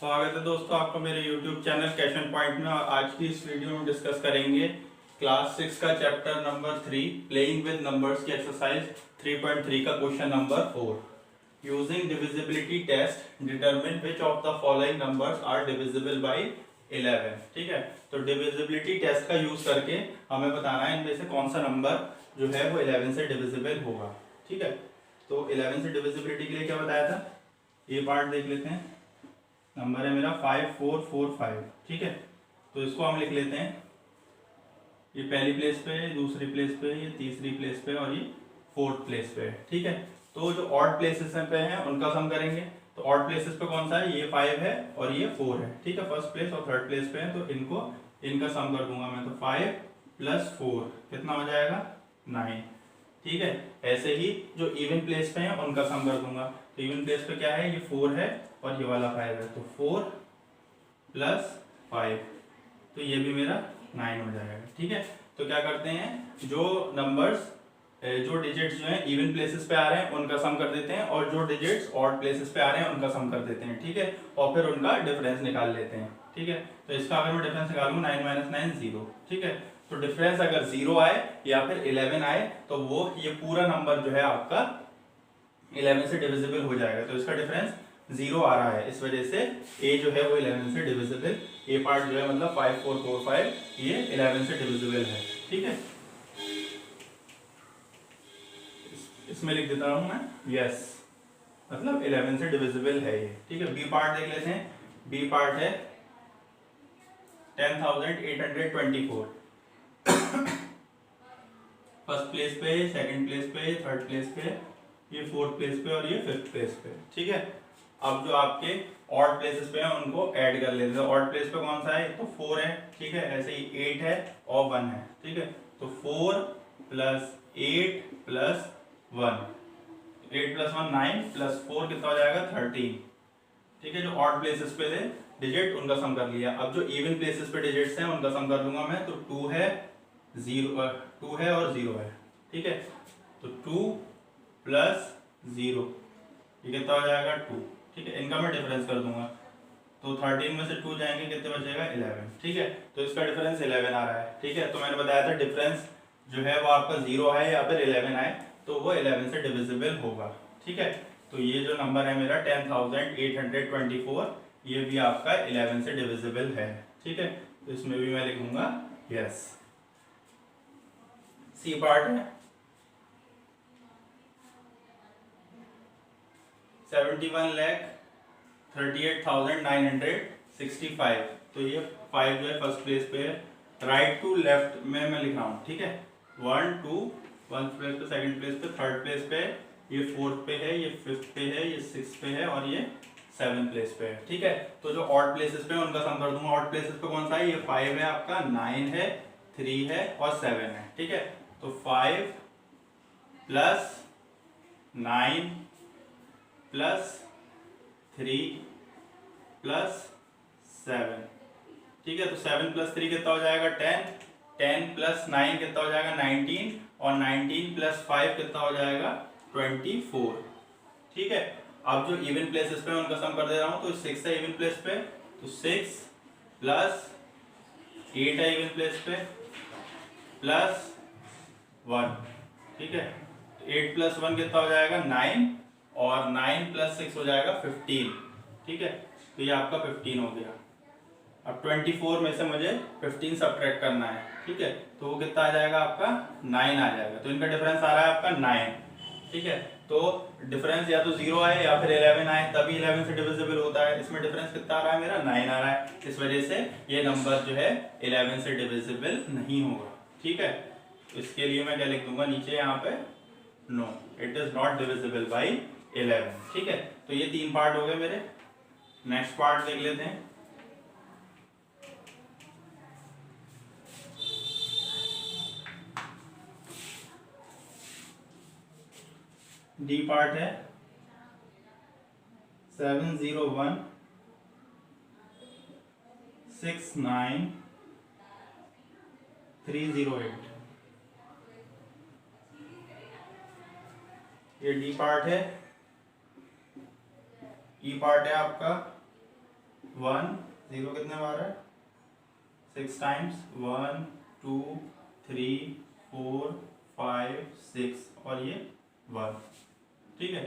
स्वागत है दोस्तों आपका मेरे YouTube चैनल कैशन पॉइंट में। और आज की इस वीडियो में डिस्कस करेंगे क्लास 6 का chapter number 3 playing with numbers की एक्सरसाइज 3.3 का question number 4। Using divisibility test determine which of the following numbers are divisible by 11। ठीक है, तो डिविजिबिलिटी टेस्ट का यूज करके हमें बताना है इनमें से कौन सा नंबर जो है वो 11 से डिविजिबल होगा। ठीक है, तो 11 से डिविजिबिलिटी के लिए क्या बताया था, ये पार्ट देख लेते हैं। नंबर है मेरा 5445। ठीक है, तो इसको हम लिख लेते हैं, ये पहली प्लेस पे है, दूसरी प्लेस पे है, ये तीसरी प्लेस पे और ये फोर्थ प्लेस पे है। ठीक है, तो जो ऑड प्लेसेस पे हैं उनका सम करेंगे। तो ऑड प्लेसेस पे कौन सा है, ये 5 है और ये 4 है। ठीक है, फर्स्ट प्लेस और थर्ड प्लेस पे है, तो इनका सम कर दूंगा मैं। तो 5 + 4 कितना हो जाएगा, 9। ठीक है, ऐसे ही जो इवन प्लेस पे हैं उनका सम कर दूंगा। तो इवन प्लेस पे क्या है, ये 4 है और ये वाला 5 है, तो 4 + 5, तो ये भी मेरा 9 हो जाएगा। ठीक है, तो क्या करते हैं, जो नंबर्स जो डिजिट्स जो हैं इवन प्लेसेस पे आ रहे हैं उनका सम कर देते हैं, और जो डिजिट्स ऑड प्लेसेस पे आ रहे हैं उनका सम कर देते हैं। ठीक है, और फिर उनका डिफरेंस निकाल लेते हैं। ठीक है, तो इसका अगर मैं डिफरेंस निकालूंगा 9 - 9 0। ठीक है, तो डिफरेंस अगर 0 आए या फिर 11 आए तो वो ये पूरा नंबर जो है आपका 11 से डिविजिबल हो जाएगा। तो इसका डिफरेंस 0 आ रहा है, इस वजह से ए जो है वो 11 से डिविजिबल, ए पार्ट जो है मतलब 5445 ये 11 से डिविजिबल है। ठीक है, इसमें लिख देता हूं मैं यस, मतलब 11 से डिविजिबल है ये। ठीक है, बी पार्ट देख लेते हैं। बी पार्ट है 10,824। फर्स्ट प्लेस पे, सेकंड प्लेस पे, थर्ड प्लेस पे, ये फोर्थ प्लेस पे और ये फिफ्थ प्लेस पे। ठीक है, अब जो आपके ऑड प्लेसेस पे हैं उनको ऐड कर लेते हैं। ऑड प्लेस पे कौन सा है, तो 4 है। ठीक है, ऐसे ही 8 है और 1 है। ठीक है, तो 4 + 8 + 1, 8 + 1 9 + 4 कितना हो जाएगा, 13। ठीक है, जो ऑड प्लेसेस पे थे डिजिट उनका सम कर लिया। अब जो इवन प्लेसेस पे डिजिट्स हैं उनका सम कर लूंगा मैं। तो 2 है, 2 है और 0 है। ठीक है, तो 2 + 0 ये कितना हो जाएगा, 2। ठीक है, इनका मैं डिफरेंस कर दूंगा। तो 13 में से 2 जाएंगे, कितने बचेगा, 11। ठीक है, तो इसका डिफरेंस 11 आ रहा है। ठीक है, तो मैंने बताया था डिफरेंस जो है वो आपका 0 है या फिर 11 आए तो वो 11 से डिविजिबल होगा। ठीक है, तो ये जो नंबर है मेरा 10,824 ये भी आपका 11 से डिविजिबल है। ठीक है, तो इसमें भी मैं लिखूंगा यस। सी पार्ट है 71,38,965। तो ये 5 जो है फर्स्ट प्लेस पे है। राइट टू लेफ्ट में मैं लिख रहा हूँ। ठीक है, 1 2 1 प्लेस पे, सेकंड प्लेस पे, थर्ड प्लेस पे, ये फोर्थ पे है, ये फिफ्थ पे है, ये सिक्स पे है और ये 7 प्लेस पे है। ठीक है, तो जो ऑड प्लेसेस पे है उनका सम कर दूंगा। ऑड प्लेसेस पे कौन सा है, ये 5 है आपका, 9 है, 3 है और 7 है। ठीक है, तो 5 + 9 + 3 + 7। ठीक है, तो 7 + 3 कितना हो जाएगा, 10। 10 + 9 कितना हो जाएगा, 19। और 19 + 5 कितना हो जाएगा, 24। ठीक है, अब जो इवन प्लेसेस पे उनका सम कर दे रहा हूं। तो 6 है इवन प्लेस पे, तो 6 + 8 है इवन प्लेस पे + 1। ठीक है, 8 + 1 कितना हो जाएगा, 9। और 9 + 6 हो जाएगा 15। ठीक है, तो ये आपका 15 हो गया। अब 24 में से मुझे 15 सब्ट्रैक्ट करना है। ठीक है, तो वो कितना आ जाएगा आपका, 9 आ जाएगा। तो इनका डिफरेंस आ रहा है आपका 9। ठीक है, तो डिफरेंस या तो 0 आए या फिर 11 आए तभी 11 से डिविजिबल होता है। इसमें डिफरेंस कितना आ रहा है, मेरा 9 आ रहा है। इस वजह से ये नंबर जो है 11 से डिविजिबल नहीं होगा। ठीक है, तो इसके लिए मैं क्या लिख दूंगा नीचे यहाँ पे, no it is not divisible by 11। ठीक है, तो ये 3 पार्ट हो गए मेरे। नेक्स्ट पार्ट देख लेते हैं। डी पार्ट है 701 69 308। ये डी पार्ट है। ई पार्ट है आपका 1 0 कितने बार है 6 टाइम्स 1 2 3 4 5 6 और ये 1। ठीक है,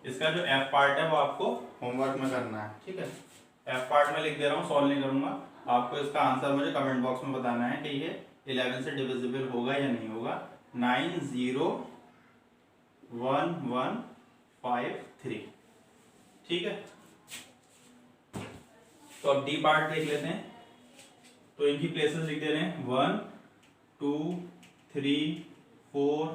इसका जो एफ पार्ट है वो आपको होमवर्क में करना है। ठीक है, एफ पार्ट में लिख दे रहा हूँ, सॉल्व नहीं करूंगा। आपको इसका आंसर मुझे कमेंट बॉक्स में बताना है कि ये 11 से डिविजिबल होगा या नहीं होगा। 9 0 1 1 5 3। ठीक है, तो अब डी पार्ट देख लेते हैं। तो इनकी प्लेसेस लिख दे रहे हैं 1 2 3 4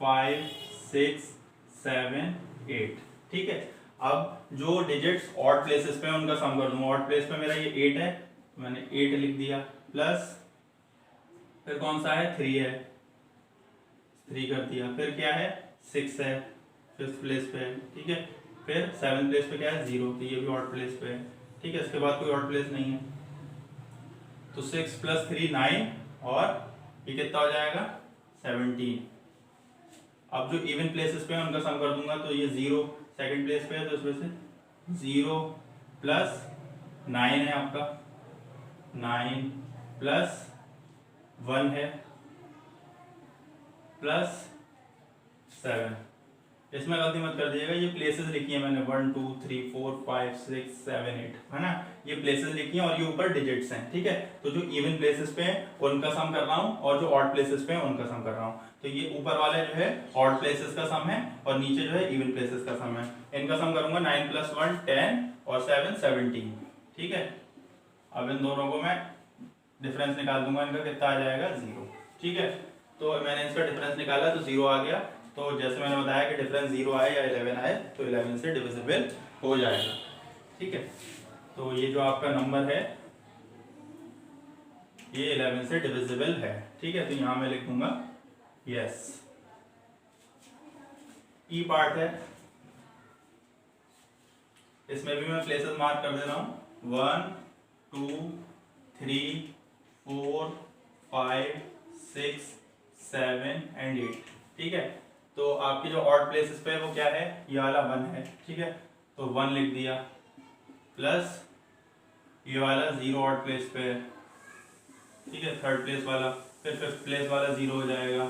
5 6 7 8। ठीक है, अब जो डिजिट्स ऑड प्लेसेस पे हैं उनका सम कर दूंगा। ऑड प्लेस पे मेरा ये 8 है, मैंने 8 लिख दिया, प्लस फिर कौन सा है 3 है, 3 कर दिया, फिर क्या है 6 है 5th प्लेस पे है। ठीक है, फिर 7th प्लेस पे क्या है 0, तो ये भी ऑड प्लेस पे है। ठीक है, इसके बाद कोई ऑड प्लेस नहीं है, तो 6 + 3 9 और ये कितना हो जाएगा 17। अब जो इवन प्लेसेस पे है उनका सम कर दूंगा, तो ये 0 सेकंड प्लेस पे है, तो इसमें से 0 + 9 है आपका, 9 + 1 है प्लस 7। इसमें गलती मत कर दीजिएगा, ये प्लेसेस लिखी है मैंने 1 2 3 4 5 6 7 8, है ना, ये प्लेसेस लिखी हैं और ये ऊपर डिजिट्स हैं। ठीक है, तो जो इवन प्लेसेस पे हैं उनका सम कर रहा हूँ और जो ऑड प्लेसेस पे हैं उनका सम कर रहा हूँ। तो ये ऊपर वाले जो है ऑड प्लेसेस का सम है और नीचे जो है इवन प्लेसेस का सम है। इनका सम करूंगा 9 + 1 10 और 7 17। ठीक है, अब इन दोनों को मैं डिफरेंस निकाल दूंगा, इनका कितना आ जाएगा 0। ठीक है, तो मैंने इसका डिफरेंस निकाला तो 0 आ गया। तो जैसे मैंने बताया कि डिफरेंस 0 आए या 11 आए तो 11 से डिविजिबल हो जाएगा। ठीक है, तो ये जो आपका नंबर है ये 11 से डिविजिबल है। ठीक है, तो यहां मैं लिख दूंगा यस। ई पार्ट है, इसमें भी मैं प्लेसेस मार्क कर दे रहा हूं 1 2 3 4 5 6 7 एंड 8। ठीक है, तो आपकी जो ऑड प्लेसेस पे है वो क्या है, ये वाला 1 है। ठीक है, तो 1 लिख दिया, प्लस ये वाला 0 ऑड प्लेस पे है। ठीक है, 3rd प्लेस वाला, फिर 5th प्लेस वाला 0 हो जाएगा।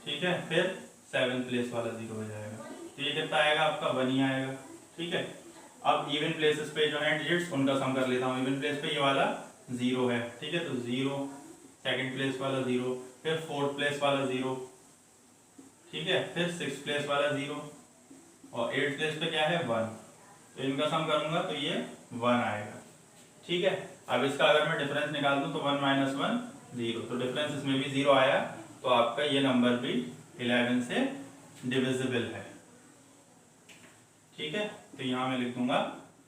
ठीक है, फिर 7th प्लेस वाला 0 हो जाएगा, तो ये कितना आएगा आपका 1 ही आएगा। ठीक है, अब इवन प्लेसेस पे जो है डिजिट्स उनका सम कर लेता हूँ। इवन प्लेस पे ये वाला 0 है। ठीक है, तो 0, सेकंड प्लेस वाला 0, फिर 4th प्लेस वाला 0। ठीक है, फिर 6th प्लेस वाला 0 और 8th प्लेस पे क्या है 1, तो इनका सम करूंगा तो ये 1 आएगा। ठीक है, अब इसका अगर मैं डिफरेंस निकाल दूं तो 1 - 1 0, तो डिफरेंस इसमें भी 0 आया, तो आपका ये नंबर भी 11 से डिविजिबल है। ठीक है, तो यहां मैं लिख दूंगा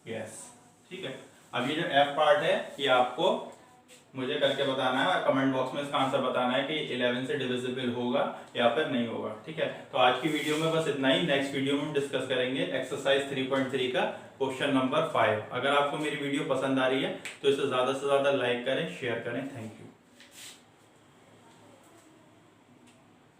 यस। ठीक है, अब ये जो एफ पार्ट है ये आपको मुझे करके बताना है और कमेंट बॉक्स में इसका आंसर बताना है कि 11 से डिविजिबल होगा या फिर नहीं होगा। ठीक है, तो आज की वीडियो में बस इतना ही। नेक्स्ट वीडियो में डिस्कस करेंगे एक्सरसाइज 3.3 का क्वेश्चन नंबर 5। अगर आपको मेरी वीडियो पसंद आ रही है तो इसे ज़्यादा से ज़्यादा लाइक करें, शेयर करें। Thank you.